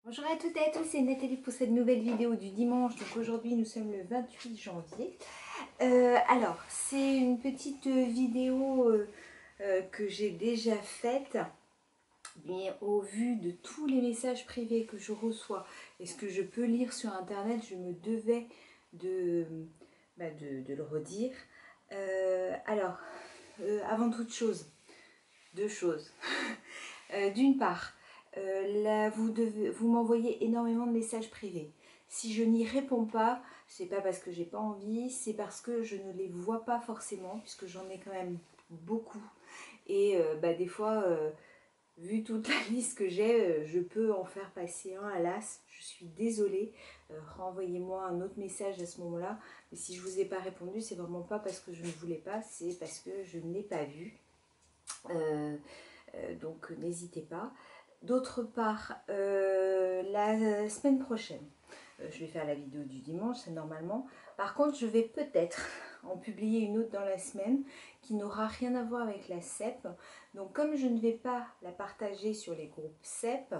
Bonjour à toutes et à tous, c'est Nathalie pour cette nouvelle vidéo du dimanche. Donc aujourd'hui nous sommes le 28 janvier. Alors c'est une petite vidéo que j'ai déjà faite. Mais au vu de tous les messages privés que je reçois et ce que je peux lire sur internet, je me devais de, de le redire. Avant toute chose, deux choses. D'une part, là, vous m'envoyez énormément de messages privés. Si je n'y réponds pas, c'est pas parce que j'ai pas envie, c'est parce que je ne les vois pas forcément, puisque j'en ai quand même beaucoup. Et des fois, vu toute la liste que j'ai, je peux en faire passer un à l'as. Je suis désolée. Renvoyez-moi un autre message à ce moment-là. Mais si je vous ai pas répondu, c'est vraiment pas parce que je ne voulais pas, c'est parce que je ne l'ai pas vu. Donc n'hésitez pas. D'autre part, la semaine prochaine, je vais faire la vidéo du dimanche, c'est normalement. Par contre, je vais peut-être en publier une autre dans la semaine qui n'aura rien à voir avec la CEP. Donc comme je ne vais pas la partager sur les groupes CEP,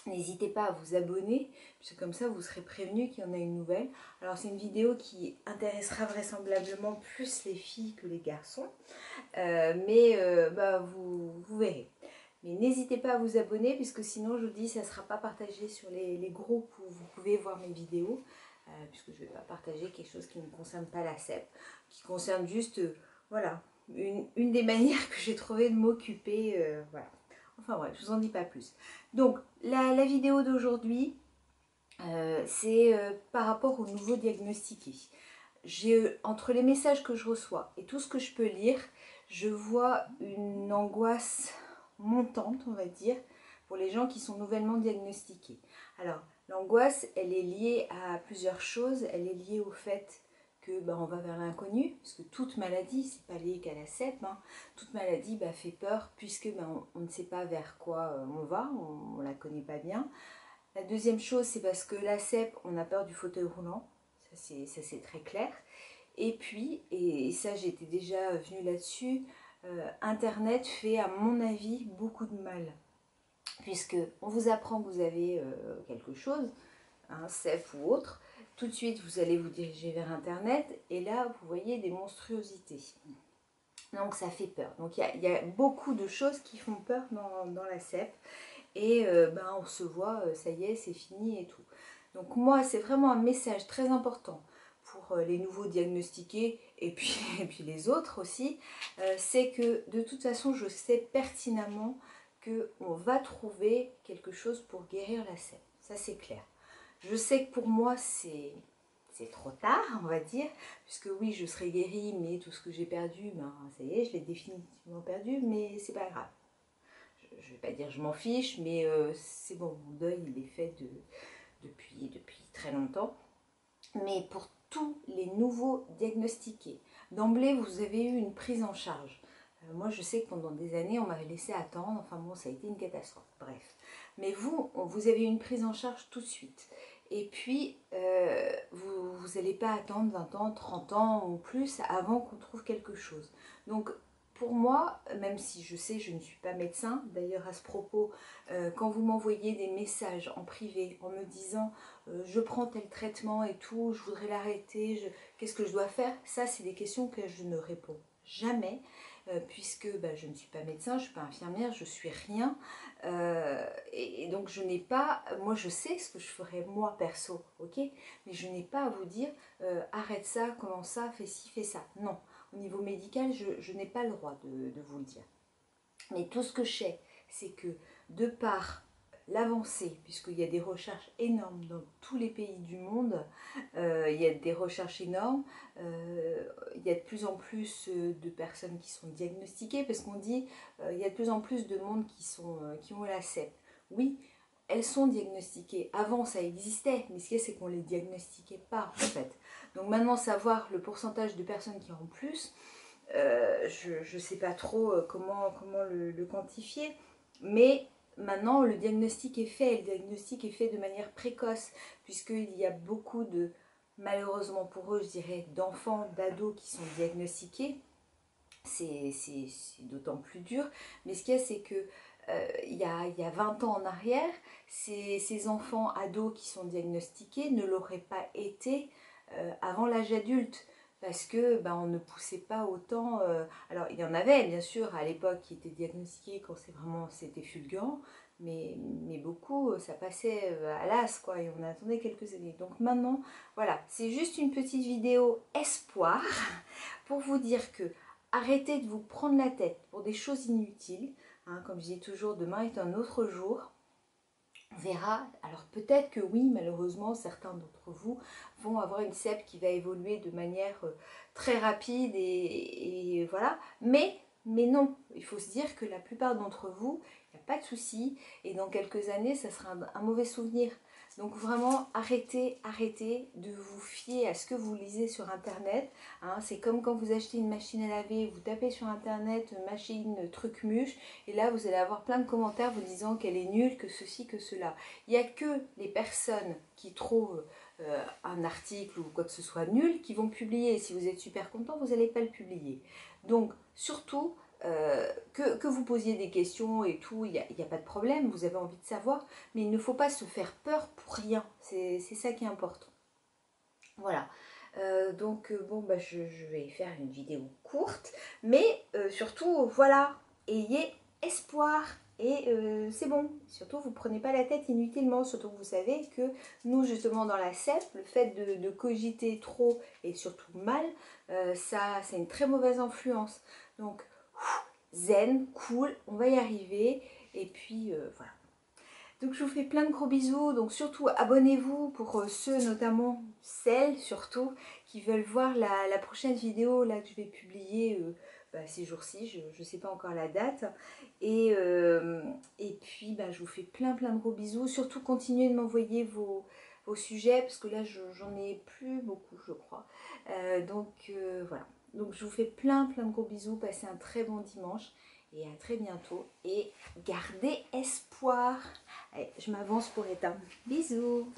n'hésitez pas à vous abonner, puisque comme ça vous serez prévenu qu'il y en a une nouvelle. Alors c'est une vidéo qui intéressera vraisemblablement plus les filles que les garçons, vous verrez. Mais n'hésitez pas à vous abonner, puisque sinon, je vous dis, ça ne sera pas partagé sur les groupes où vous pouvez voir mes vidéos, puisque je ne vais pas partager quelque chose qui ne concerne pas la CEP, qui concerne juste, voilà, une des manières que j'ai trouvé de m'occuper, voilà. Enfin bref, je vous en dis pas plus. Donc, la vidéo d'aujourd'hui, c'est par rapport au nouveau diagnostiqué. Entre les messages que je reçois et tout ce que je peux lire, je vois une angoisse montante, on va dire, pour les gens qui sont nouvellement diagnostiqués. Alors, l'angoisse, elle est liée à plusieurs choses. Elle est liée au fait que on va vers l'inconnu, parce que toute maladie, c'est pas lié qu'à la CEP, hein. Toute maladie fait peur, puisque on ne sait pas vers quoi on va, on ne la connaît pas bien. La deuxième chose, c'est parce que la CEP, on a peur du fauteuil roulant, ça c'est très clair. Et puis, et ça j'étais déjà venue là-dessus, Internet fait à mon avis beaucoup de mal. Puisque on vous apprend que vous avez quelque chose, un CEP ou autre, tout de suite vous allez vous diriger vers Internet et là vous voyez des monstruosités. Donc ça fait peur. Donc il y a beaucoup de choses qui font peur dans la CEP. Et on se voit, ça y est, c'est fini et tout. Donc moi, c'est vraiment un message très important pour les nouveaux diagnostiqués et puis, et puis les autres aussi, c'est que de toute façon, je sais pertinemment qu'on va trouver quelque chose pour guérir la CEP. Ça, c'est clair. Je sais que pour moi, c'est trop tard, on va dire, puisque oui, je serai guérie, mais tout ce que j'ai perdu, ça y est, je l'ai définitivement perdu, mais c'est pas grave. Je vais pas dire je m'en fiche, mais c'est bon, mon deuil il est fait depuis très longtemps. Mais pour tous les nouveaux diagnostiqués, d'emblée vous avez eu une prise en charge. Moi je sais que pendant des années on m'avait laissé attendre, enfin bon ça a été une catastrophe, bref. Mais vous avez eu une prise en charge tout de suite. Et puis vous n'allez pas attendre 20 ans, 30 ans ou plus avant qu'on trouve quelque chose. Donc pour moi, même si je sais je ne suis pas médecin, d'ailleurs à ce propos, quand vous m'envoyez des messages en privé en me disant je prends tel traitement et tout, je voudrais l'arrêter, qu'est-ce que je dois faire? Ça, c'est des questions que je ne réponds jamais, puisque je ne suis pas médecin, je ne suis pas infirmière, je suis rien. Et donc je n'ai pas, moi je sais ce que je ferais moi perso, ok? Mais je n'ai pas à vous dire arrête ça, comment ça, fais ci, fais ça. Non, au niveau médical, je n'ai pas le droit de vous le dire. Mais tout ce que je sais, c'est que de par l'avancée, puisqu'il y a des recherches énormes dans tous les pays du monde, il y a des recherches énormes, il y a de plus en plus de personnes qui sont diagnostiquées, parce qu'on dit il y a de plus en plus de monde qui ont la CEP. Oui, elles sont diagnostiquées. Avant, ça existait, mais ce qu'il y a, c'est qu'on ne les diagnostiquait pas, en fait. Donc maintenant, savoir le pourcentage de personnes qui en ont plus, je ne sais pas trop comment le quantifier, mais maintenant le diagnostic est fait, et le diagnostic est fait de manière précoce, puisqu'il y a beaucoup de, malheureusement pour eux, je dirais, d'enfants, d'ados qui sont diagnostiqués. C'est d'autant plus dur, mais ce qu'il y a, c'est que il y a 20 ans en arrière, ces enfants ados qui sont diagnostiqués ne l'auraient pas été avant l'âge adulte. Parce que ben, on ne poussait pas autant. Alors il y en avait bien sûr à l'époque qui étaient diagnostiqués quand c'était fulgurant, mais beaucoup ça passait à l'as quoi, et on attendait quelques années. Donc maintenant voilà, c'est juste une petite vidéo espoir pour vous dire que arrêtez de vous prendre la tête pour des choses inutiles. Hein, comme je dis toujours, demain est un autre jour. On verra. Alors peut-être que oui, malheureusement, certains d'entre vous vont avoir une CEP qui va évoluer de manière très rapide et voilà. Mais non, il faut se dire que la plupart d'entre vous, il n'y a pas de souci. Et dans quelques années, ça sera un mauvais souvenir. Donc vraiment, arrêtez de vous fier à ce que vous lisez sur Internet. Hein, c'est comme quand vous achetez une machine à laver, vous tapez sur Internet, machine, truc muche, et là vous allez avoir plein de commentaires vous disant qu'elle est nulle, que ceci, que cela. Il n'y a que les personnes qui trouvent un article ou quoi que ce soit nul qui vont publier. Si vous êtes super content, vous n'allez pas le publier. Donc surtout, que vous posiez des questions et tout, il n'y a pas de problème, vous avez envie de savoir, mais il ne faut pas se faire peur pour rien, c'est ça qui est important. Voilà, donc bon, bah, je vais faire une vidéo courte, mais surtout, voilà, ayez espoir. Et c'est bon, surtout vous ne prenez pas la tête inutilement, surtout que vous savez que nous justement dans la CEP, le fait de cogiter trop et surtout mal, ça c'est une très mauvaise influence. Donc zen, cool, on va y arriver. Et puis voilà. Donc je vous fais plein de gros bisous. Donc surtout abonnez-vous pour ceux, notamment celles surtout, qui veulent voir la prochaine vidéo là que je vais publier ces jours-ci. Je ne sais pas encore la date. Et puis je vous fais plein de gros bisous. Surtout continuez de m'envoyer vos sujets parce que là j'en ai plus beaucoup je crois. Voilà. Donc je vous fais plein de gros bisous, passez un très bon dimanche et à très bientôt et gardez espoir. Allez, je m'avance pour éteindre. Bisous.